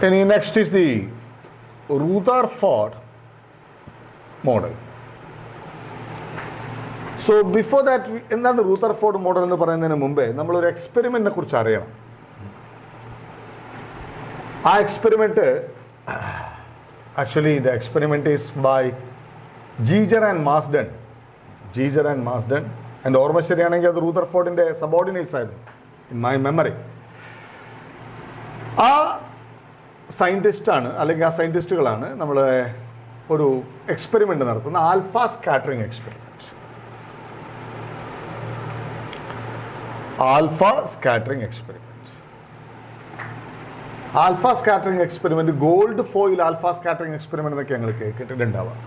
And next is the Rutherford model. So before that, എന്താണ് റൂതർഫോർഡ് model എന്ന് പറയുന്നതിന് മുമ്പേ നമ്മളൊരു എക്സ്പെരിമെന്റിനെ കുറിച്ച് അറിയണം. ആ experiment actually the experiment is by Geiger and Marsden. എൻ്റെ ഓർമ്മ ശരിയാണെങ്കിൽ അത് റൂതർഫോർഡിന്റെ സബോർഡിനേറ്റ്സ് ആയിരുന്നു ഇൻ മൈ മെമ്മറി. ആ സയൻറ്റിസ്റ്റാണ് അല്ലെങ്കിൽ ആ സയൻറ്റിസ്റ്റുകളാണ് നമ്മൾ ഒരു എക്സ്പെരിമെന്റ് നടത്തുന്ന alpha scattering experiment. Alpha scattering experiment gold foil alpha scattering experiment എന്നൊക്കെ ഞങ്ങൾ കേട്ടിട്ടുണ്ടാവാം.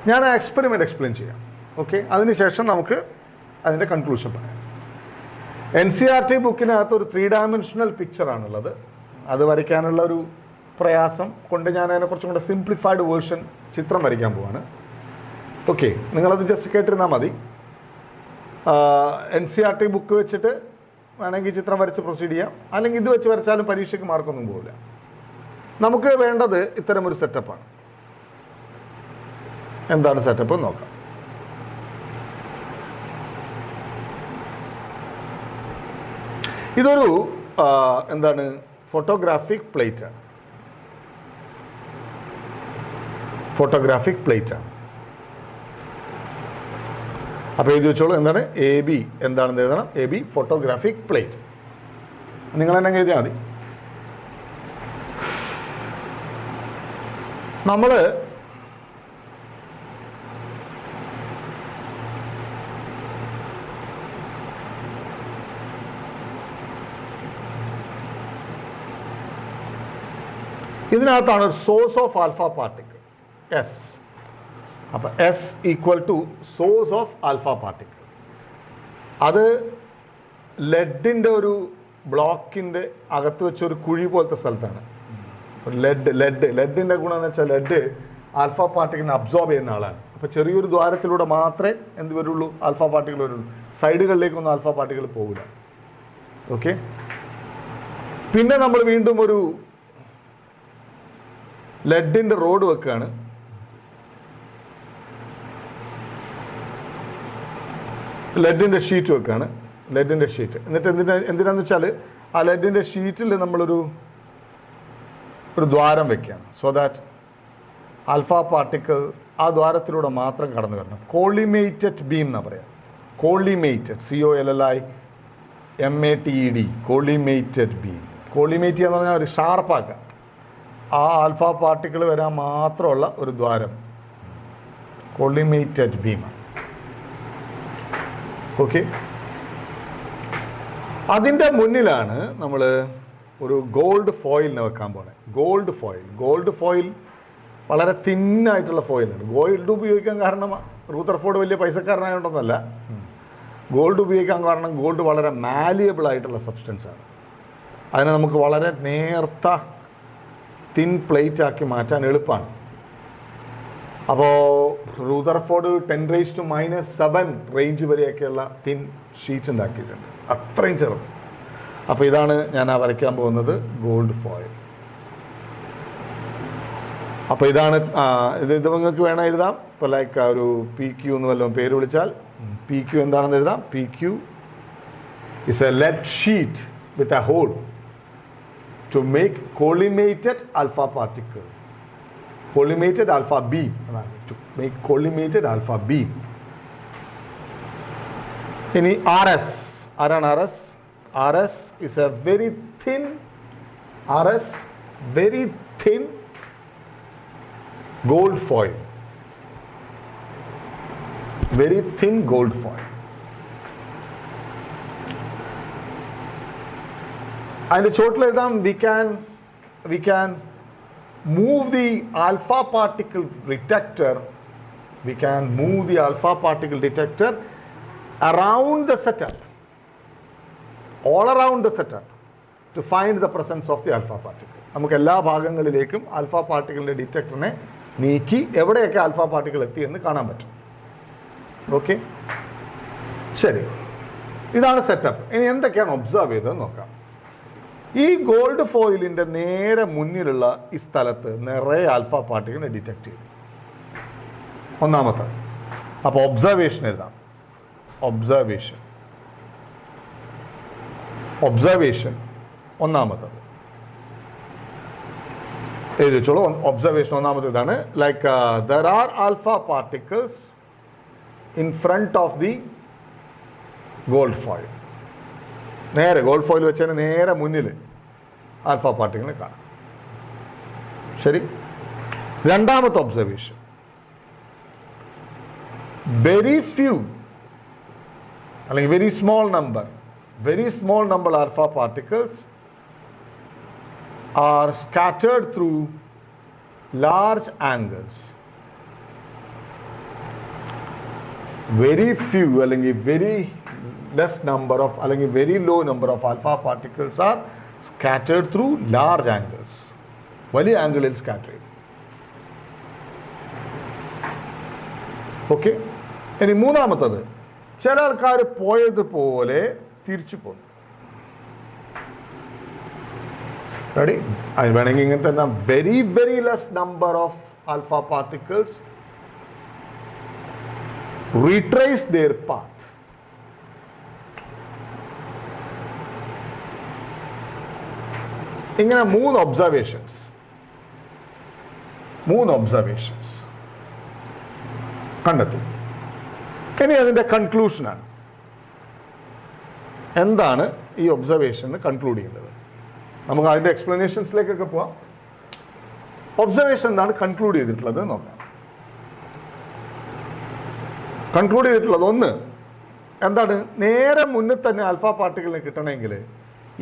ഞാൻ ആ എക്സ്പെരിമെന്റ് എക്സ്പ്ലെയിൻ ചെയ്യാം. ഓക്കെ, അതിനുശേഷം നമുക്ക് അതിന്റെ കൺക്ലൂഷൻ പറയാം. NCERT ബുക്കിനകത്ത് ഒരു 3 ഡയമെൻഷണൽ പിക്ചറാണുള്ളത്. അത് വരയ്ക്കാനുള്ള ഒരു പ്രയാസം കൊണ്ട് ഞാൻ അതിനെ കുറച്ചും കൂടെ സിംപ്ലിഫൈഡ് വേർഷൻ ചിത്രം വരയ്ക്കാൻ പോവാണ്. ഓക്കെ, നിങ്ങളത് ജസ്റ്റ് കേട്ടിരുന്നാൽ മതി. NCERT ബുക്ക് വെച്ചിട്ട് വേണമെങ്കിൽ ചിത്രം വരച്ച് പ്രൊസീഡ് ചെയ്യാം, അല്ലെങ്കിൽ ഇത് വെച്ച് വരച്ചാലും പരീക്ഷയ്ക്ക് മാർക്കൊന്നും പോകില്ല. നമുക്ക് വേണ്ടത് ഇത്തരം ഒരു സെറ്റപ്പാണ്. എന്താണ് സെറ്റപ്പ് നോക്കാം. ഇതൊരു എന്താണ് ഫോട്ടോഗ്രാഫിക് പ്ലേറ്റ് ആണ്. അപ്പോൾ എഴുതി വെച്ചോളൂ. എന്താണ് AB എന്താണെന്ന് എഴുതണം. AB photographic plate. നിങ്ങൾ തന്നെ എഴുതിയാൽ മതി. നമ്മൾ ഇതിനകത്താണ് ഒരു source of alpha particle S. അപ്പം S equal to source of alpha particle. അത് ലെഡിൻ്റെ ഒരു ബ്ലോക്കിൻ്റെ അകത്ത് വെച്ച ഒരു കുഴി പോലത്തെ സ്ഥലത്താണ്. ലെഡിൻ്റെ ഗുണം എന്ന് വെച്ചാൽ ലെഡ് ആൽഫ പാർട്ടിക്കിളിനെ അബ്സോർബ് ചെയ്യുന്ന ആളാണ്. അപ്പോൾ ചെറിയൊരു ദ്വാരത്തിലൂടെ മാത്രമേ എന്ത് വരുള്ളൂ, ആൽഫ പാർട്ടിക്കിൾ വരുള്ളൂ. സൈഡുകളിലേക്കൊന്നും ആൽഫ പാർട്ടിക്കിൾ പോകില്ല. ഓക്കെ, പിന്നെ നമ്മൾ വീണ്ടും ഒരു ലെഡിൻ്റെ റോഡ് വെക്കുകയാണ്. ലെഡിൻ്റെ ഷീറ്റ് വെക്കുകയാണ്. എന്നിട്ട് എന്തിനാന്ന് വെച്ചാൽ ആ ലെഡിൻ്റെ ഷീറ്റിൽ നമ്മളൊരു ദ്വാരം വെക്കുകയാണ്. സോ ദാറ്റ് ആൽഫ പാർട്ടിക്കിൾ ആ ദ്വാരത്തിലൂടെ മാത്രം കടന്നു വരണം. കോളിമേറ്റഡ് ബീം എന്നാ പറയാം. Collimated COLLIMATED collimated beam. Collimate എന്ന് പറഞ്ഞാൽ ഒരു ഷാർപ്പാക്കുക. ആ ആൽഫ പാർട്ടിക്കിൾ വരാൻ മാത്രമുള്ള ഒരു ദ്വാരം കോളിമേറ്റഡ് ബീമാണ്. ഓക്കെ, അതിൻ്റെ മുന്നിലാണ് നമ്മൾ ഒരു ഗോൾഡ് ഫോയിലിനെ വെക്കാൻ പോണേ. ഗോൾഡ് ഫോയിൽ വളരെ തിന്നായിട്ടുള്ള ഫോയിലാണ്. ഗോൾഡ് ഉപയോഗിക്കാൻ കാരണം റൂതർഫോർഡ് വലിയ പൈസക്കാരനായോണ്ടൊന്നല്ല. ഗോൾഡ് ഉപയോഗിക്കാൻ കാരണം ഗോൾഡ് വളരെ മാലിയബിൾ ആയിട്ടുള്ള സബ്സ്റ്റൻസാണ്. അതിനെ നമുക്ക് വളരെ നേർത്ത തിൻ പ്ലേറ്റ് ആക്കി മാറ്റാൻ എളുപ്പമാണ്. അപ്പോൾ റൂതർഫോർഡ് 10⁻⁻⁷ റേഞ്ച് വരെയൊക്കെയുള്ള തിൻ ഷീറ്റ്സ് ഉണ്ടാക്കിയിട്ടുണ്ട്. അത്രയും ചെറുത്. അപ്പോൾ ഇതാണ് ഞാൻ വരയ്ക്കാൻ പോകുന്നത് ഗോൾഡ് ഫോയിൽ. അപ്പോൾ ഇതാണ് ഇത് നിങ്ങൾക്ക് വേണം എഴുതാം. ഇപ്പോൾ ലൈക്ക് ഒരു PQ എന്ന് വല്ലതും പേര് വിളിച്ചാൽ PQ എന്താണെന്ന് എഴുതാം. PQ is a lead sheet with a hole to make collimated alpha particle. Collimated alpha beam. To make collimated alpha beam. ഇനി RS. ആരാണ് RS? RS is a very thin gold foil. Very thin gold foil. അതിൻ്റെ ചോട്ടിൽ എഴുതാം we can move the alpha particle detector. We can move the alpha particle detector around the setup, all around the setup, to find the presence of the alpha particle. നമുക്ക് എല്ലാ ഭാഗങ്ങളിലേക്കും alpha പാർട്ടിക്കിളിൻ്റെ ഡിറ്റക്ടറിനെ നീക്കി എവിടെയൊക്കെ alpha particle എത്തി എന്ന് കാണാൻ പറ്റും. Okay, ശരി, ഇതാണ് സെറ്റപ്പ്. ഇനി എന്തൊക്കെയാണ് ഒബ്സർവ് ചെയ്തതെന്ന് നോക്കാം. ഈ ഗോൾഡ് ഫോയിലിൻ്റെ നേരെ മുന്നിലുള്ള ഈ സ്ഥലത്ത് നിറയെ ആൽഫ പാർട്ടിക്കിളിനെ ഡിറ്റക്ട് ചെയ്യും. ഒന്നാമത്തെ. അപ്പോൾ ഒബ്സർവേഷൻ എഴുതാം. ഒബ്സർവേഷൻ ഒന്നാമത്തത് എഴുതി വെച്ചോളൂ. ഒബ്സർവേഷൻ ഒന്നാമത്തെ ഇതാണ്. Like there are alpha particles in front of the gold foil. നേരെ ഗോൾഡ് ഫോയിൽ വെച്ചതിന് നേരെ മുന്നിൽ ആൽഫ പാർട്ടിക്കിളിനെ കാണാം. ശരി. രണ്ടാമത്തെ ഒബ്സർവേഷൻ, വെരി ഫ്യൂ അല്ലെങ്കിൽ very small number alpha particles are scattered through large angles. Very few അല്ലെങ്കിൽ very less number of അല്ലെങ്കിൽ very low number of alpha particles are scattered through large angles. വലിയ ആംഗിളിൽ scatter ചെയ്യും. Okay. ഇനി മൂന്നാമത്തത്, ചില ആൾക്കാർ പോയതുപോലെ തിരിച്ചു പോകും. Ready? I വേണമെങ്കിൽ ഇങ്ങനെ തന്നെ very less number of alpha particles retrace their path. ഇങ്ങനെ മൂന്ന് ഒബ്സർവേഷൻസ് കണ്ടെത്തി. ഇനി അതിന്റെ കൺക്ലൂഷനാണ്. എന്താണ് ഈ ഒബ്സർവേഷന് കൺക്ലൂഡ് ചെയ്യുന്നത്? നമുക്ക് അതിൻ്റെ എക്സ്പ്ലനേഷൻസിലേക്കൊക്കെ പോവാം. ഒബ്സർവേഷൻ എന്താണ് കൺക്ലൂഡ് ചെയ്തിട്ടുള്ളത് നോക്കാം. കൺക്ലൂഡ് ചെയ്തിട്ടുള്ളത്, ഒന്ന്, എന്താണ്, നേരെ മുന്നിൽ തന്നെ ആൽഫ പാർട്ടിക്കിളിനെ കിട്ടണമെങ്കിൽ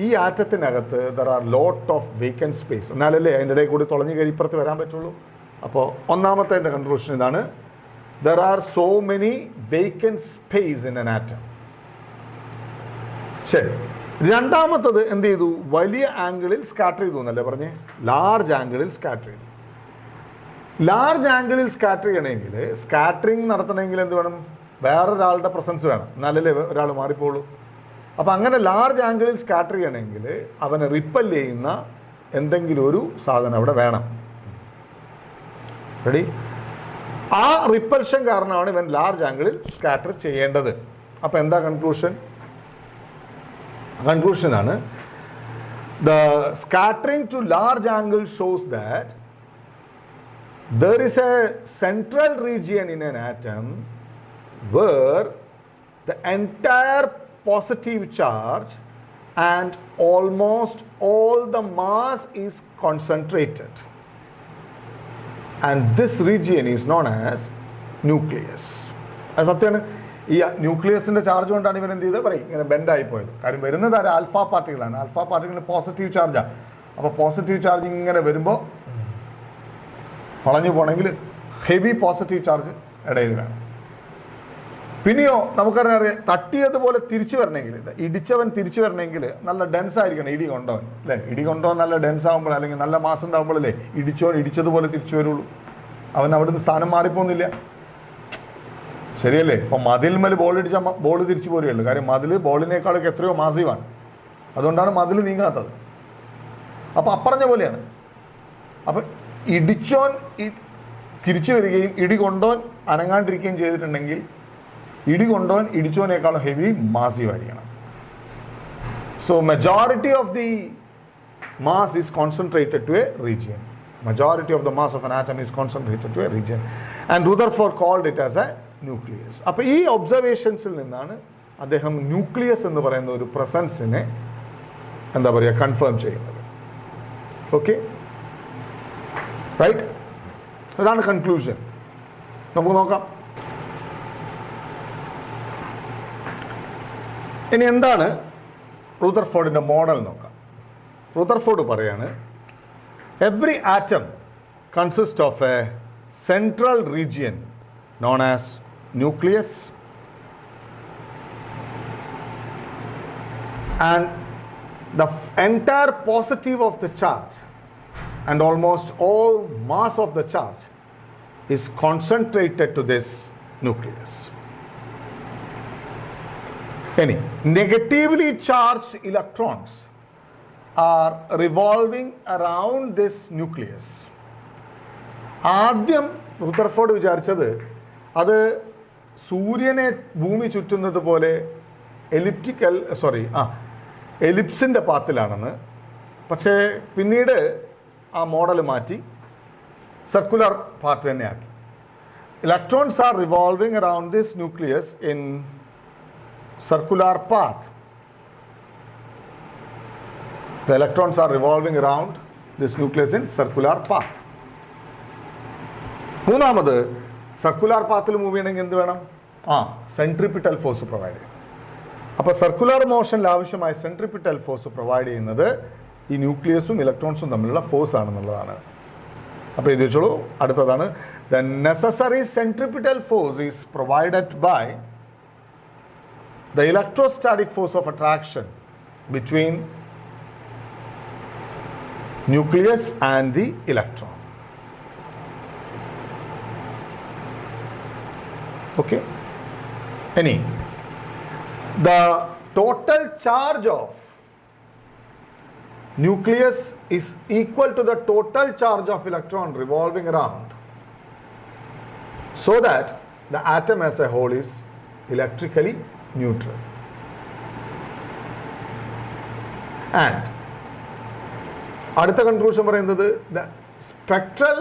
ഈ ആറ്റത്തിനകത്ത് there are lot of vacant space, എന്നാലല്ലേ അതിൻ്റെ ഇടയിൽ കൂടി തുളഞ്ഞു കയറി ഇപ്പുറത്ത് വരാൻ പറ്റുള്ളൂ. അപ്പോൾ ഒന്നാമത്തെ എൻ്റെ കൺക്ലൂഷൻ ഇതാണ്, there are so many vacant space in an atom. ശരി. രണ്ടാമത്തത് എന്ത് ചെയ്തു? വലിയ ആംഗിളിൽ സ്കാറ്റർ ചെയ്തു എന്നല്ലേ പറഞ്ഞേ? ലാർജ് ആംഗിളിൽ സ്കാറ്റർ ചെയ്തു. ലാർജ് ആംഗിളിൽ സ്കാറ്റർ ചെയ്യണമെങ്കിൽ, സ്കാറ്ററിങ് നടത്തണമെങ്കിൽ എന്ത് വേണം? വേറൊരാളുടെ പ്രസൻസ് വേണം, എന്നാലല്ലേ ഒരാൾ മാറിപ്പോളൂ. അപ്പം അങ്ങനെ ലാർജ് ആംഗിളിൽ സ്കാറ്റർ ചെയ്യണമെങ്കിൽ അവനെ റിപ്പൽ ചെയ്യുന്ന എന്തെങ്കിലും ഒരു സാധനം അവിടെ വേണം. റെഡി? ആ റിപ്പൽഷൻ കാരണമാണ് ഇവൻ ലാർജ് ആംഗിളിൽ സ്കാറ്റർ ചെയ്യേണ്ടത്. അപ്പം എന്താ കൺക്ലൂഷൻ? Conclusion ആണ്, the scattering to large angle shows that there is a central region in an atom where the entire positive charge and almost all the mass is concentrated, and this region is known as nucleus. അത് സത്യമാണ്. ഈ ന്യൂക്ലിയസിന്റെ charge കൊണ്ടാണ് ഇവൻ എന്ത് ചെയ്തത് പറയും ഇങ്ങനെ ബെൻഡായി പോയത്. കാര്യം വരുന്നത് ആര്? ആൽഫ പാർട്ടികളാണ്. ആൽഫ പാർട്ടികളിന് പോസിറ്റീവ് ചാർജാണ്. അപ്പോൾ പോസിറ്റീവ് ചാർജ് ഇങ്ങനെ വരുമ്പോൾ വളഞ്ഞു പോകണമെങ്കിൽ ഹെവി പോസിറ്റീവ് ചാർജ് ഇടയിൽ വേണം. പിന്നെയോ നമുക്കറിയാം, തട്ടിയതുപോലെ തിരിച്ചു വരണമെങ്കിൽ, ഇടിച്ചവൻ തിരിച്ചു വരണമെങ്കിൽ നല്ല ഡെൻസ് ആയിരിക്കണം ഇടി കൊണ്ടവൻ, അല്ലേ? ഇടി കൊണ്ടവൻ നല്ല ഡെൻസ് ആകുമ്പോൾ അല്ലെങ്കിൽ നല്ല മാസ് ഉണ്ടാകുമ്പോഴല്ലേ ഇടിച്ചവൻ ഇടിച്ചതുപോലെ തിരിച്ചു വരുള്ളൂ. അവൻ അവിടുന്ന് സ്ഥാനം മാറിപ്പോന്നില്ല. ശരിയല്ലേ? അപ്പോൾ മതിൽമേൽ ബോൾ ഇടിച്ചാൽ ബോൾ തിരിച്ചു പോരുകയുള്ളൂ. കാര്യം മതിൽ ബോളിനേക്കാളൊക്കെ എത്രയോ മാസീവാണ്. അതുകൊണ്ടാണ് മതിൽ നീങ്ങാത്തത്. അപ്പോൾ അപ്പറഞ്ഞ പോലെയാണ്. അപ്പം ഇടിച്ചോൻ തിരിച്ചു വരികയും ഇടി കൊണ്ടോൻ അനങ്ങാണ്ടിരിക്കുകയും ചെയ്തിട്ടുണ്ടെങ്കിൽ ഇടി കൊണ്ടോൻ ഇടിച്ചോനേക്കാളും ഹെവി മാസീവ് ആയിരിക്കണം. So majority of the mass is concentrated to a region. Majority of the mass of an atom is concentrated to a region, and Rutherford called it as a nucleus. അപ്പോൾ ഈ ഒബ്സർവേഷൻസിൽ നിന്നാണ് അദ്ദേഹം nucleus എന്ന് പറയുന്ന ഒരു പ്രസൻസിനെ എന്താ പറയുക കൺഫേം ചെയ്യുന്നത്. Okay, right? അതാണ് കൺക്ലൂഷൻ. നമുക്ക് നോക്കാം ഇനി എന്താണ് റൂദർഫോർഡിന്റെ മോഡൽ നോക്കാം. റൂദർഫോർഡ് പറയാണ്, every atom consists of a central region known as nucleus, and the entire positive of the charge and almost all mass of the charge is concentrated to this nucleus. Any negatively charged electrons are revolving around this nucleus. ആദ്യം Rutherford വിചാരിച്ചത് അത് സൂര്യനെ ഭൂമി ചുറ്റുന്നത് പോലെ എലിപ്സിൻ്റെ പാത്തിലാണെന്ന്. പക്ഷേ പിന്നീട് ആ model മാറ്റി സർക്കുലർ പാത്ത് തന്നെ ആക്കി. Electrons are revolving around this nucleus in circular path. The electrons are revolving around this nucleus in circular path. മൂന്നാമത് സർക്കുലർ പാത്തിൽ മൂവ് ചെയ്യണമെങ്കിൽ എന്ത് വേണം? സെൻട്രിപിറ്റൽ ഫോഴ്സ് പ്രൊവൈഡ് ചെയ്യും. അപ്പോൾ സർക്കുലർ മോഷനിൽ ആവശ്യമായ സെൻട്രിപിറ്റൽ ഫോഴ്സ് പ്രൊവൈഡ് ചെയ്യുന്നത് ഈ ന്യൂക്ലിയസും ഇലക്ട്രോൺസും തമ്മിലുള്ള ഫോഴ്സ് ആണെന്നുള്ളതാണ്. അപ്പോൾ ഇത് വെച്ചോളൂ. അടുത്തതാണ്, the necessary centripetal force is provided by the electrostatic force of attraction between nucleus and the electron. Okay. Any, the total charge of nucleus is equal to the total charge of electron revolving around, so that the atom as a whole is electrically neutral. And അടുത്ത conclusion പറയുന്നത്, the spectral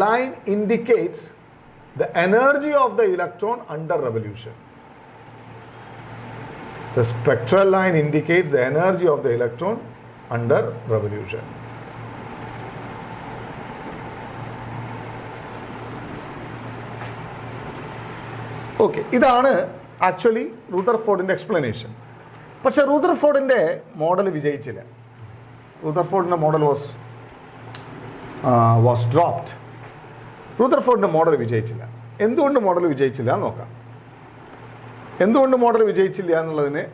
line indicates the energy of the electron under revolution. The spectral line indicates the energy of the electron under revolution. Okay, ഇതാണ് actually റുദർഫോർഡിൻ്റെ explanation. പക്ഷെ റുദർഫോർഡിൻ്റെ model വിജയിച്ചില്ല. റുദർഫോർഡിൻ്റെ model was dropped. റുദർഫോർഡിൻ്റെ model വിജയിച്ചില്ല. എന്തുകൊണ്ട് model വിജയിച്ചില്ല എന്ന് നോക്കാം. എന്തുകൊണ്ട് model വിജയിച്ചില്ല എന്നുള്ളതിന്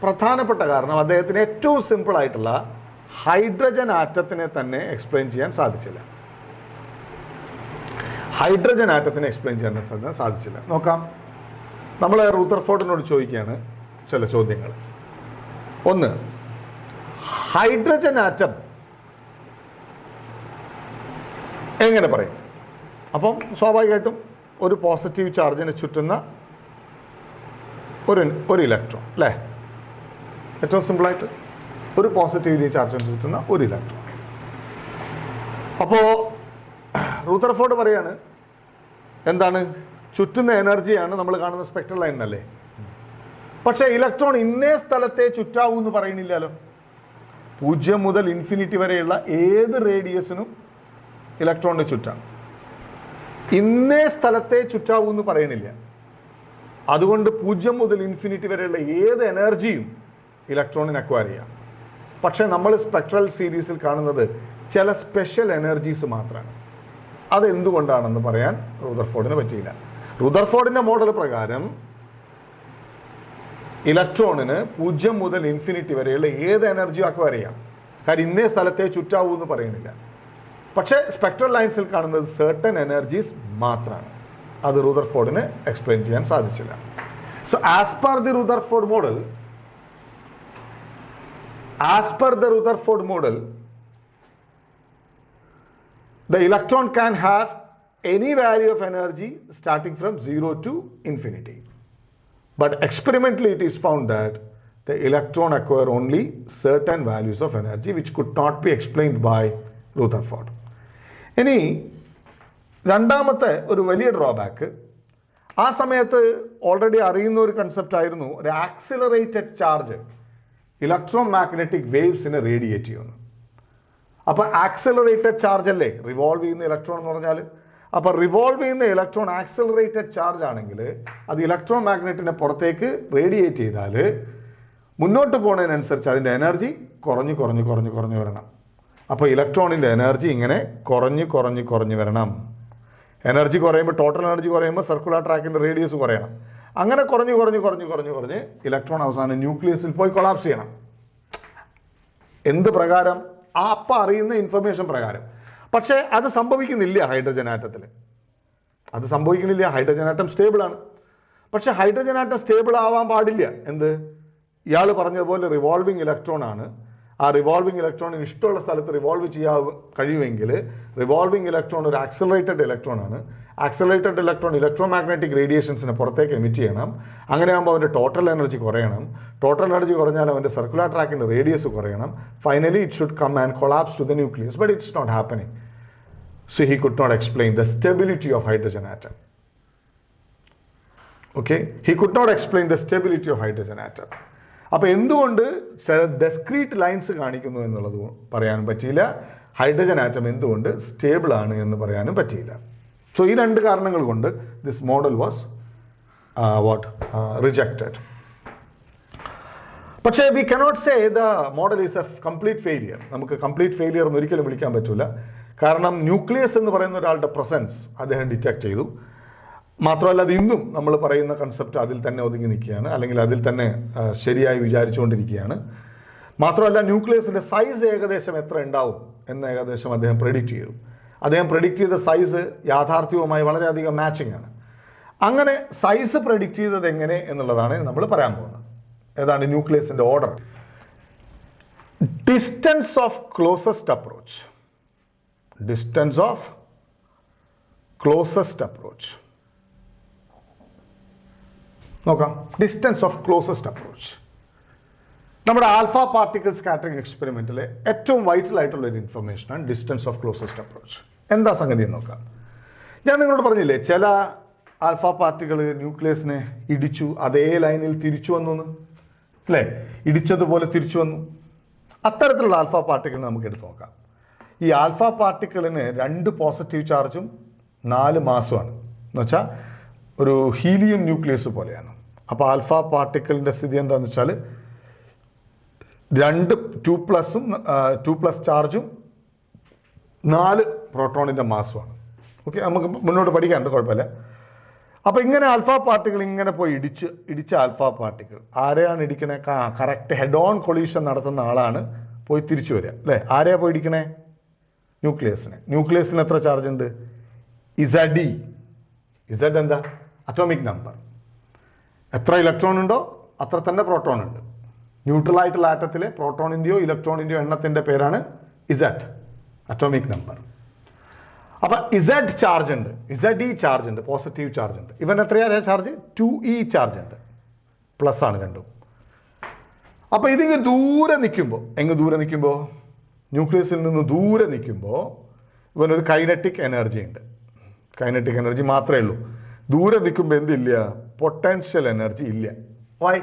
പ്രധാനപ്പെട്ട കാരണം അദ്ദേഹത്തിന് ഏറ്റവും സിമ്പിളായിട്ടുള്ള ഹൈഡ്രജൻ ആറ്റത്തിനെ തന്നെ എക്സ്പ്ലെയിൻ ചെയ്യാൻ സാധിച്ചില്ല. ഹൈഡ്രജൻ ആറ്റത്തിനെ എക്സ്പ്ലെയിൻ ചെയ്യാൻ സാധിച്ചില്ല. നോക്കാം, നമ്മൾ റുദർഫോർഡിനോട് ചോദിക്കുകയാണ് ചില ചോദ്യങ്ങൾ. ഒന്ന്, ഹൈഡ്രജൻ ആറ്റം എങ്ങനെ പറയും? അപ്പം സ്വാഭാവികമായിട്ടും ഒരു പോസിറ്റീവ് ചാർജിനെ ചുറ്റുന്ന ഒരു ഇലക്ട്രോൺ അല്ലേ? ഏറ്റവും സിമ്പിളായിട്ട് ഒരു പോസിറ്റീവ് ചാർജിനെ ചുറ്റുന്ന ഒരു ഇലക്ട്രോൺ. അപ്പോൾ റുദർഫോർഡ് പറയാണ്, എന്താണ് ചുറ്റുന്ന എനർജിയാണ് നമ്മൾ കാണുന്ന സ്പെക്ട്രൽ ലൈൻ എന്നല്ലേ. പക്ഷേ ഇലക്ട്രോൺ ഇന്നേ സ്ഥലത്തെ ചുറ്റാവൂ എന്ന് പറയുന്നില്ലല്ലോ. 0 മുതൽ ഇൻഫിനിറ്റി വരെയുള്ള ഏത് റേഡിയസിനും ഇലക്ട്രോണിന് ചുറ്റാണ്. ഇന്നേ സ്ഥലത്തെ ചുറ്റാവൂ എന്ന് പറയണില്ല. അതുകൊണ്ട് 0 മുതൽ ഇൻഫിനിറ്റി വരെയുള്ള ഏത് എനർജിയും ഇലക്ട്രോണിന് അക്വയർ ചെയ്യാം. പക്ഷെ നമ്മൾ സ്പെക്ട്രൽ സീരീസിൽ കാണുന്നത് ചില സ്പെഷ്യൽ എനർജീസ് മാത്രമാണ്. അതെന്തുകൊണ്ടാണെന്ന് പറയാൻ റുദർഫോർഡിന് പറ്റിയില്ല. റുദർഫോർഡിന്റെ മോഡൽ പ്രകാരം ഇലക്ട്രോണിന് 0 മുതൽ ഇൻഫിനിറ്റി വരെയുള്ള ഏത് എനർജിയും അക്വയർ ചെയ്യാം. കാര്യം ഇന്നേ സ്ഥലത്തെ ചുറ്റാവൂ എന്ന് പറയുന്നില്ല. പക്ഷേ സ്പെക്ട്രൽ ലൈൻസിൽ കാണുന്നത് സർട്ടൻ എനർജീസ് മാത്രമാണ്. അത് റുദർഫോർഡിന് എക്സ്പ്ലെയിൻ ചെയ്യാൻ സാധിച്ചില്ല. So as per the Rutherford model, the electron can have any value of energy starting from 0 to infinity. But experimentally it is found that the electron acquire only certain values of energy which could not be explained by Rutherford. ഇനി രണ്ടാമത്തെ ഒരു വലിയ drawback, ആ സമയത്ത് already അറിയുന്ന ഒരു concept ആയിരുന്നു ഒരു ആക്സിലറേറ്റഡ് ചാർജ് ഇലക്ട്രോ മാഗ്നറ്റിക് വേവ്സിനെ റേഡിയേറ്റ് ചെയ്യുന്നു. അപ്പോൾ ആക്സിലറേറ്റഡ് ചാർജ് അല്ലേ റിവോൾവ് ചെയ്യുന്ന ഇലക്ട്രോൺ എന്ന് പറഞ്ഞാൽ. അപ്പോൾ റിവോൾവ് ചെയ്യുന്ന ഇലക്ട്രോൺ ആക്സിലറേറ്റഡ് ചാർജ് ആണെങ്കിൽ അത് ഇലക്ട്രോ മാഗ്നറ്റിനെ പുറത്തേക്ക് റേഡിയേറ്റ് ചെയ്താൽ മുന്നോട്ട് പോകുന്നതിനനുസരിച്ച് അതിൻ്റെ എനർജി കുറഞ്ഞു വരണം. അപ്പോൾ ഇലക്ട്രോണിൻ്റെ എനർജി ഇങ്ങനെ കുറഞ്ഞു വരണം. എനർജി കുറയുമ്പോൾ, ടോട്ടൽ എനർജി കുറയുമ്പോൾ സർക്കുലർ ട്രാക്കിൻ്റെ റേഡിയസ് കുറയണം. അങ്ങനെ കുറഞ്ഞ് ഇലക്ട്രോൺ അവസാനം ന്യൂക്ലിയസിൽ പോയി കൊളാപ്സ് ചെയ്യണം. എന്ത് പ്രകാരം? അപ്പം അറിയുന്ന ഇൻഫർമേഷൻ പ്രകാരം. പക്ഷേ അത് സംഭവിക്കുന്നില്ല ഹൈഡ്രജൻ ആറ്റത്തിൽ. അത് സംഭവിക്കുന്നില്ല. ഹൈഡ്രജൻ ആറ്റം സ്റ്റേബിൾ ആണ്. പക്ഷെ ഹൈഡ്രജൻ ആറ്റം സ്റ്റേബിൾ ആവാൻ പാടില്ല. എന്ത്? ഇയാൾ പറഞ്ഞതുപോലെ റിവോൾവിംഗ് ഇലക്ട്രോൺ ആണ്. ആ റിവോൾവിംഗ് ഇലക്ട്രോണിന് ഇഷ്ടമുള്ള സ്ഥലത്ത് റിവോൾവ് ചെയ്യാൻ കഴിയുമെങ്കിൽ റിവോൾവിംഗ് ഇലക്ട്രോൺ ഒരു ആക്സലറേറ്റഡ് ഇലക്ട്രോൺ ആണ്. ആക്സലറേറ്റഡ് ഇലക്ട്രോൺ ഇലക്ട്രോമാഗ്നറ്റിക് റേഡിയേഷൻസിനെ പുറത്തേക്ക് എമിറ്റ് ചെയ്യണം. അങ്ങനെയാകുമ്പോൾ അവൻ്റെ ടോട്ടൽ എനർജി കുറയണം. ടോട്ടൽ എനർജി കുറഞ്ഞാൽ അവൻ്റെ സർക്കുലർ ട്രാക്കിൻ്റെ റേഡിയസ് കുറയണം. Finally it should come and collapse to the nucleus, but it's not happening. So he could not explain the stability of hydrogen atom. Okay, he could not explain the stability of hydrogen atom. അപ്പോൾ എന്തുകൊണ്ട് discrete lines കാണിക്കുന്നു എന്നുള്ളത് പറയാനും പറ്റിയില്ല. Hydrogen atom എന്തുകൊണ്ട് stable ആണ് എന്ന് പറയാനും പറ്റിയില്ല. സോ ഈ രണ്ട് കാരണങ്ങൾ കൊണ്ട് ദിസ് മോഡൽ വാസ് റിജക്റ്റഡ്. പക്ഷേ we cannot say the model is A complete failure. നമുക്ക് കംപ്ലീറ്റ് ഫെയിലിയർ എന്ന് ഒരിക്കലും വിളിക്കാൻ പറ്റില്ല. കാരണം ന്യൂക്ലിയസ് എന്ന് പറയുന്ന ഒരാളുടെ പ്രസൻസ് അദ്ദേഹം ഡിറ്റക്ട് ചെയ്തു. മാത്രമല്ല അത് ഇന്നും നമ്മൾ പറയുന്ന കൺസെപ്റ്റ് അതിൽ തന്നെ ഒതുങ്ങി നിൽക്കുകയാണ്, അല്ലെങ്കിൽ അതിൽ തന്നെ ശരിയായി വിചാരിച്ചുകൊണ്ടിരിക്കുകയാണ്. മാത്രമല്ല ന്യൂക്ലിയസിൻ്റെ സൈസ് ഏകദേശം എത്ര ഉണ്ടാവും എന്ന് ഏകദേശം അദ്ദേഹം പ്രെഡിക്റ്റ് ചെയ്തു. അദ്ദേഹം പ്രെഡിക്റ്റ് ചെയ്ത സൈസ് യാഥാർത്ഥ്യവുമായി വളരെയധികം മാച്ചിങ് ആണ്. അങ്ങനെ സൈസ് പ്രെഡിക്റ്റ് ചെയ്തത് എങ്ങനെ എന്നുള്ളതാണ് നമ്മൾ പറയാൻ പോകുന്നത്. ഏതാണ് ന്യൂക്ലിയസിൻ്റെ order? Distance of closest approach. Distance of closest approach. നോക്കാം. ഡിസ്റ്റൻസ് ഓഫ് ക്ലോസസ്റ്റ് അപ്രോച്ച് നമ്മുടെ ആൽഫ പാർട്ടിക്കിൾ സ്കാറ്ററിംഗ് എക്സ്പെരിമെന്റിലെ ഏറ്റവും വൈറ്റൽ ആയിട്ടുള്ള ഒരു ഇൻഫർമേഷനാണ് ഡിസ്റ്റൻസ് ഓഫ് ക്ലോസസ്റ്റ് അപ്രോച്ച്. എന്താ സംഗതി എന്ന് നോക്കാം. ഞാൻ നിങ്ങളോട് പറഞ്ഞില്ലേ, ചില ആൽഫ പാർട്ടിക്കിൾ ന്യൂക്ലിയസിനെ ഇടിച്ചു, അതേ ലൈനിൽ തിരിച്ചു വന്നു എന്ന്, അല്ലേ? ഇടിച്ചതുപോലെ തിരിച്ചു വന്നു. അത്തരത്തിലുള്ള ആൽഫ പാർട്ടിക്കിൾ നമുക്ക് എടുത്തു നോക്കാം. ഈ ആൽഫ പാർട്ടിക്കിളിന് 2 പോസിറ്റീവ് ചാർജും 4 മാസുമാണ്. എന്ന് വെച്ചാൽ ഒരു ഹീലിയം ന്യൂക്ലിയസ് പോലെയാണ്. അപ്പോൾ ആൽഫ പാർട്ടിക്കിളിൻ്റെ സ്ഥിതി എന്താണെന്ന് വെച്ചാൽ 2 പ്ലസ് ചാർജും 4 പ്രോട്ടോണിൻ്റെ മാസുമാണ്. ഓക്കെ, നമുക്ക് മുന്നോട്ട് പഠിക്കാനുണ്ട്, കുഴപ്പമില്ല. അപ്പോൾ ഇങ്ങനെ ആൽഫ പാർട്ടിക്കിൾ ഇങ്ങനെ പോയി ഇടിച്ച ആൽഫ പാർട്ടിക്കിൾ ആരെയാണ് ഇടിക്കണേ? കറക്റ്റ് ഹെഡ് ഓൺ കൊളീഷൻ നടത്തുന്ന ആളാണ് പോയി തിരിച്ചു വരിക, അല്ലേ? ആരെയാണ് പോയി ഇടിക്കണേ? ന്യൂക്ലിയസിന്. ന്യൂക്ലിയസിന് എത്ര ചാർജ് ഉണ്ട്? ഇസഡ്. ഇസഡ് എന്താ? Atomic number. എത്ര ഇലക്ട്രോൺ ഉണ്ടോ അത്ര തന്നെ പ്രോട്ടോൺ ഉണ്ട്. ന്യൂട്രൽ ആയിട്ടുള്ള ആറ്റത്തിലെ പ്രോട്ടോണിൻ്റെയോ ഇലക്ട്രോണിൻ്റെയോ എണ്ണത്തിൻ്റെ പേരാണ് ഇസഡ്, അറ്റോമിക് നമ്പർ. അപ്പം ഇസഡ് ചാർജ് ഉണ്ട്, ഇസഡ് ഇ ചാർജ് ഉണ്ട്, പോസിറ്റീവ് ചാർജ് ഉണ്ട്. ഇവൻ എത്രയാണ് ചാർജ്? 2e ചാർജ് ഉണ്ട്, പ്ലസ് ആണ് രണ്ടും. അപ്പം ഇതിങ്ങ് ദൂരെ നിൽക്കുമ്പോൾ ന്യൂക്ലിയസിൽ നിന്ന് ദൂരെ നിൽക്കുമ്പോൾ ഇവനൊരു കൈനറ്റിക് എനർജി ഉണ്ട്. കൈനറ്റിക് എനർജി മാത്രമേ ഉള്ളൂ. ദൂരെ നിൽക്കുമ്പോൾ എന്തില്ല? പൊട്ടൻഷ്യൽ എനർജി ഇല്ല. വൈ?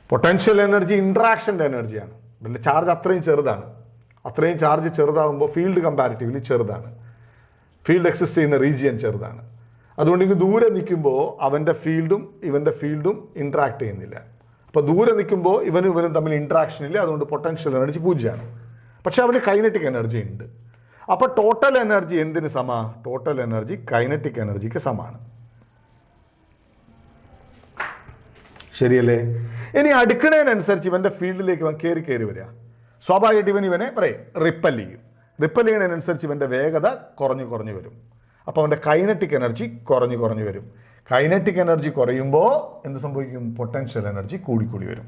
പൊട്ടൻഷ്യൽ എനർജി ഇൻട്രാക്ഷൻ്റെ എനർജിയാണ്. ഇതിൻ്റെ ചാർജ് അത്രയും ചെറുതാണ്. അത്രയും ചാർജ് ചെറുതാകുമ്പോൾ ഫീൽഡ് കമ്പാരിറ്റീവ്ലി ചെറുതാണ്. ഫീൽഡ് എക്സിസ്റ്റ് ചെയ്യുന്ന റീജിയൻ ചെറുതാണ്. അതുകൊണ്ട് ഇങ്ങ് ദൂരെ നിൽക്കുമ്പോൾ അവൻ്റെ ഫീൽഡും ഇവൻ്റെ ഫീൽഡും ഇൻട്രാക്ട് ചെയ്യുന്നില്ല. അപ്പോൾ ദൂരെ നിൽക്കുമ്പോൾ ഇവനും തമ്മിൽ ഇൻട്രാക്ഷൻ ഇല്ല. അതുകൊണ്ട് പൊട്ടൻഷ്യൽ എനർജി 0ആണ്. പക്ഷെ അവന് കൈനറ്റിക് എനർജി ഉണ്ട്. അപ്പോൾ ടോട്ടൽ എനർജി എന്തിന് സമ? ടോട്ടൽ എനർജി കൈനറ്റിക് എനർജിക്ക് സമാണ്. ശരിയല്ലേ? ഇനി അടുക്കണതിനനുസരിച്ച് ഇവൻ്റെ ഫീൽഡിലേക്ക് ഇവൻ കയറി വരിക. സ്വാഭാവികമായിട്ട് ഇവനെ റിപ്പൽ ചെയ്യും. റിപ്പൽ ചെയ്യുന്നതിനനുസരിച്ച് ഇവൻ്റെ വേഗത കുറഞ്ഞു വരും. അപ്പോൾ അവൻ്റെ കൈനറ്റിക് എനർജി കുറഞ്ഞു വരും. കൈനറ്റിക് എനർജി കുറയുമ്പോൾ എന്ത് സംഭവിക്കും? പൊട്ടൻഷ്യൽ എനർജി കൂടി വരും.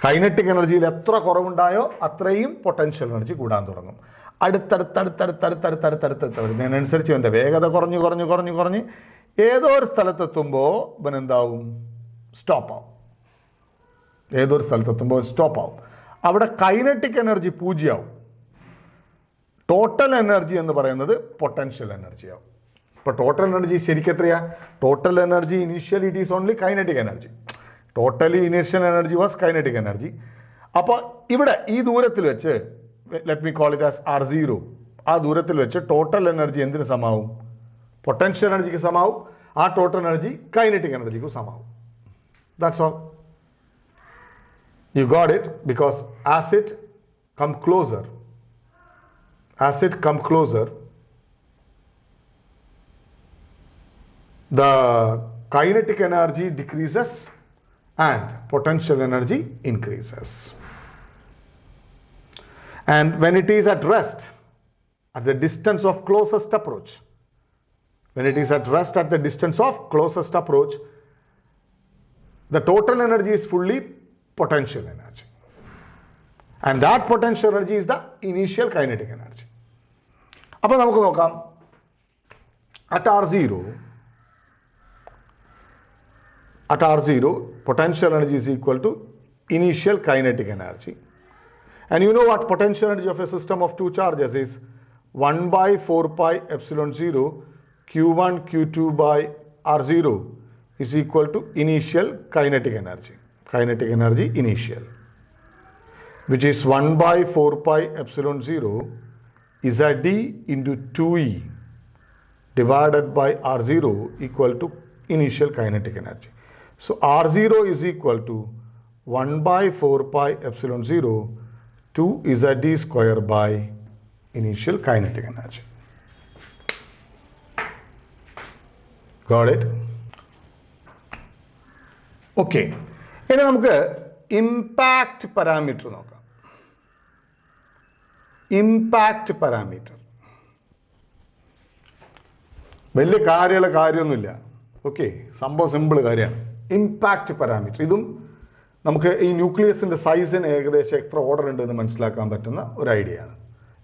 കൈനറ്റിക് എനർജിയിൽ എത്ര കുറവുണ്ടായോ അത്രയും പൊട്ടൻഷ്യൽ എനർജി കൂടാൻ തുടങ്ങും. അടുത്തടുത്തടുത്തടുത്തടുത്തടുത്തടുത്തടുത്ത് വരുന്നതിനനുസരിച്ച് ഇവൻ്റെ വേഗത കുറഞ്ഞ് ഏതോ ഒരു സ്ഥലത്തെത്തുമ്പോൾ ഇവൻ എന്താവും? സ്റ്റോപ്പ് ആവും. ഏതോ ഒരു സ്ഥലത്തെത്തുമ്പോൾ സ്റ്റോപ്പ് ആവും. അവിടെ കൈനറ്റിക് എനർജി 0 ആവും. ടോട്ടൽ എനർജി എന്ന് പറയുന്നത് പൊട്ടൻഷ്യൽ എനർജി ആവും. ഇപ്പോൾ ടോട്ടൽ എനർജി ശരിക്കും എത്രയാ? Total energy initially it is only kinetic energy. Totally initial energy was kinetic energy. അപ്പോൾ ഇവിടെ ഈ ദൂരത്തിൽ വെച്ച്, let me call it as R0, ആ ദൂരത്തിൽ വെച്ച് ടോട്ടൽ എനർജി എന്തിന് സമാവും? പൊട്ടൻഷ്യൽ എനർജിക്ക് സമാവും. ആ ടോട്ടൽ എനർജി കൈനറ്റിക് എനർജിക്ക് സമാവും. That's all. You got it? Because as it come closer, the kinetic energy decreases and potential energy increases. And when it is at rest, at the distance of closest approach, the total energy is fully potential energy. And that potential energy is the initial kinetic energy. അപ്പോൾ നമുക്ക് നോക്കാം, at R0 potential energy is equal to initial kinetic energy. And you know what potential energy of a system of two charges is? 1 by 4 pi epsilon 0 Q1 Q2 by R0 is equal to initial kinetic energy. Kinetic energy initial, which is 1 by 4 pi epsilon 0 ZD into 2E divided by R0 equal to initial kinetic energy. So R0 is equal to 1 by 4 pi epsilon 0 to ZD square by initial kinetic energy. Got it? Okay. ഇനി നമുക്ക് impact parameter നോക്കാം. Impact parameter വലിയ കാര്യമൊന്നുമില്ല. Okay, സംഭവം simple കാര്യമാണ്. Impact parameter, ഇതും നമുക്ക് ഈ ന്യൂക്ലിയസിൻ്റെ സൈസിന് ഏകദേശം എത്ര ഓർഡർ ഉണ്ടെന്ന് മനസ്സിലാക്കാൻ പറ്റുന്ന ഒരു ഐഡിയ ആണ്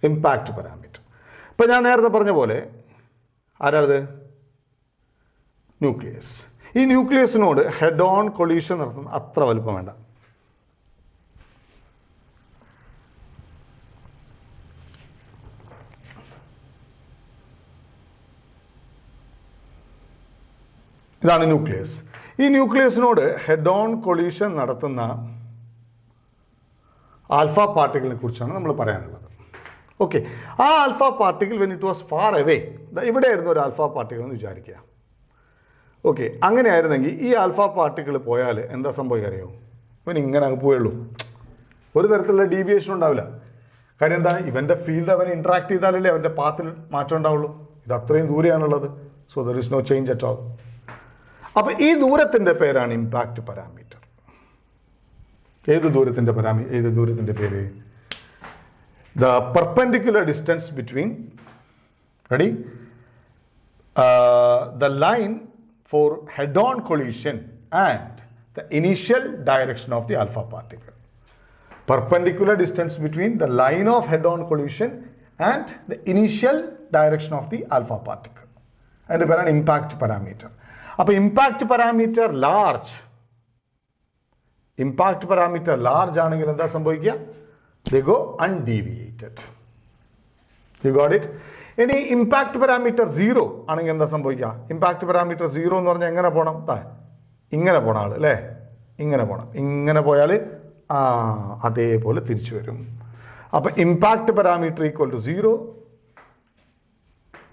ഇമ്പാക്റ്റ് പാരാമീറ്റർ. ഇപ്പം ഞാൻ നേരത്തെ പറഞ്ഞ പോലെ ആരാത്? ന്യൂക്ലിയസ്. ഈ ന്യൂക്ലിയസിനോട് ഹെഡ് ഓൺ കൊളീഷൻ നടത്തുന്ന അത്ര വലുപ്പം വേണ്ട. ഇതാണ് ന്യൂക്ലിയസ്. ഈ ന്യൂക്ലിയസിനോട് ഹെഡ് ഓൺ കൊളീഷൻ നടത്തുന്ന ആൽഫ പാർട്ടിക്കിളിനെ കുറിച്ചാണ് നമ്മൾ പറയാനുള്ളത്. ഓക്കെ, ആ alpha particle when it was far away, ഇവിടെ ആയിരുന്നു ഒരു ആൽഫ പാർട്ടിക്കിൾ എന്ന് വിചാരിക്കുക. ഓക്കെ, അങ്ങനെ ആയിരുന്നെങ്കിൽ ഈ ആൽഫ പാർട്ടിക്കിൾ പോയാൽ എന്താ സംഭവിക്കുക അറിയോ? ഇവൻ ഇങ്ങനെ അങ്ങ് പോയുള്ളൂ, ഒരു തരത്തിലുള്ള ഡീവിയേഷൻ ഉണ്ടാവില്ല. കാര്യം എന്താ? ഇവൻ്റെ ഫീൽഡ് അവൻ ഇൻട്രാക്ട് ചെയ്താലല്ലേ അവൻ്റെ പാത്തിൽ മാറ്റം ഉണ്ടാവുള്ളൂ. ഇത് അത്രയും ദൂരെയാണുള്ളത്. So there is no change at all. അപ്പം ഈ ദൂരത്തിൻ്റെ പേരാണ് ഇമ്പാക്റ്റ് പാരാമീറ്റർ. ഏത് ദൂരത്തിൻ്റെ പേര്? The perpendicular distance between the line for head-on collision and the initial direction of the alpha particle. Perpendicular distance between the line of head-on collision and the initial direction of the alpha particle. And the impact parameter. അപ്പോൾ impact parameter large ആണെങ്കിൽ എന്താ സംഭവിക്കുക? they go undeviated. You got it? ഇനി impact parameter 0 ആണെങ്കിൽ എന്താ സംഭവിക്കുക? Impact parameter 0 എന്ന് പറഞ്ഞാൽ എങ്ങനെ പോകണം? ഇങ്ങനെ പോണ ആള് അല്ലേ? ഇങ്ങനെ പോയാൽ അതേപോലെ തിരിച്ചു വരും. അപ്പൊ impact parameter equal to 0.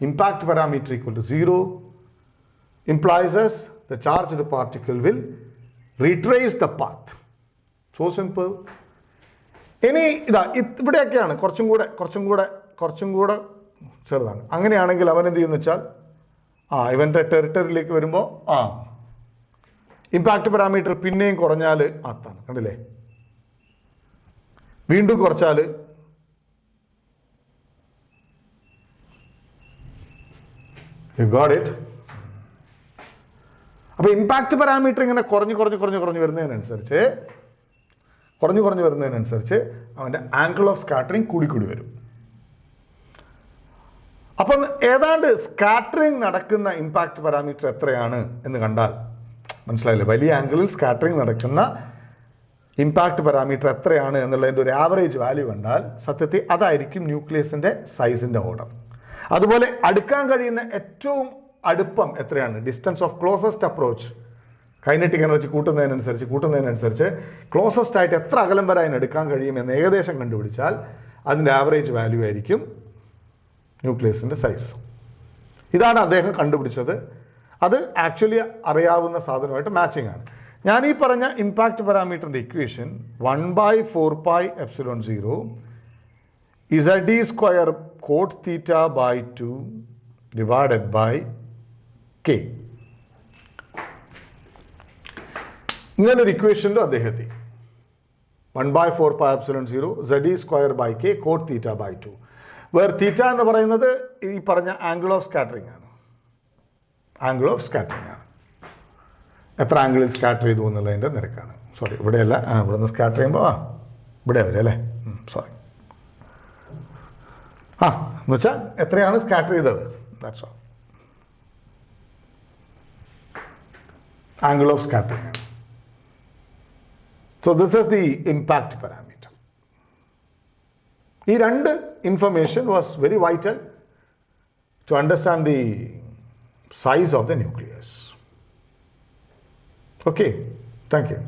Impact parameter equal to 0 implies as the charged particle will retrace the path. So simple. ഇനി ഇവിടെയൊക്കെയാണ് കുറച്ചും കൂടെ ചെറുതാണ്. അങ്ങനെയാണെങ്കിൽ അവൻ എന്ത് ചെയ്യുന്ന വെച്ചാൽ ഇവൻ്റെ ടെറിട്ടറിയിലേക്ക് വരുമ്പോൾ ഇമ്പാക്റ്റ് പാരാമീറ്റർ പിന്നെയും കുറഞ്ഞാൽ അത്താണ്. കണ്ടില്ലേ? വീണ്ടും കുറച്ചാൽ you got it? അപ്പോൾ ഇമ്പാക്റ്റ് പാരാമീറ്റർ ഇങ്ങനെ കുറഞ്ഞു വരുന്നതിനനുസരിച്ച് അവൻ്റെ ആംഗിൾ ഓഫ് സ്കാറ്ററിങ് കൂടി വരും. അപ്പം ഏതാണ്ട് സ്കാറ്ററിങ് നടക്കുന്ന ഇമ്പാക്റ്റ് പാരാമീറ്റർ എത്രയാണ് എന്ന് കണ്ടാൽ മനസ്സിലായില്ലേ? വലിയ ആംഗിളിൽ സ്കാറ്ററിങ് നടക്കുന്ന ഇമ്പാക്റ്റ് പാരാമീറ്റർ എത്രയാണ് എന്നുള്ളതിൻ്റെ ഒരു ആവറേജ് വാല്യൂ കണ്ടാൽ സത്യത്തിൽ അതായിരിക്കും ന്യൂക്ലിയസിൻ്റെ സൈസിൻ്റെ ഓർഡർ. അതുപോലെ അടുക്കാൻ കഴിയുന്ന ഏറ്റവും അടുപ്പം എത്രയാണ്? Distance of closest approach. Kinetic energy കൂട്ടുന്നതിനനുസരിച്ച് ക്ലോസസ്റ്റ് ആയിട്ട് എത്ര അകലം വരെ അതിന് എടുക്കാൻ കഴിയുമെന്ന് ഏകദേശം കണ്ടുപിടിച്ചാൽ അതിൻ്റെ ആവറേജ് വാല്യൂ ആയിരിക്കും ന്യൂക്ലിയസിൻ്റെ സൈസ്. ഇതാണ് അദ്ദേഹം കണ്ടുപിടിച്ചത്. അത് ആക്ച്വലി അറിയാവുന്ന സാധനമായിട്ട് മാച്ചിങ് ആണ്. ഞാൻ ഈ പറഞ്ഞ ഇമ്പാക്റ്റ് പാരാമീറ്ററിൻ്റെ equation 1/4πε0 ZD square cot theta by 2 divided by k. ഇങ്ങനൊരു ഇക്വേഷനിലും അദ്ദേഹത്തെ 1/4πε0 ZD square by k cot theta by 2, where theta എന്ന് പറയുന്നത് ഈ പറഞ്ഞ ആംഗിൾ ഓഫ് സ്കാറ്ററിംഗ് ആണ്. എത്ര ആംഗിളിൽ സ്കാറ്റർ ചെയ്തു എന്നുള്ളതിൻ്റെ നിരക്കാണ്. സോറി, ഇവിടെയല്ല, ഇവിടെ നിന്ന് സ്കാറ്റർ ചെയ്യുമ്പോൾ ഇവിടെ വരെ അല്ലേ. സോറി എന്ന് വെച്ചാൽ എത്രയാണ് സ്കാറ്റർ ചെയ്തത്, that's all. Angle of scattering. So this is the impact parameter. ഈ രണ്ട് information was very vital to understand the size of the nucleus. Okay, thank you.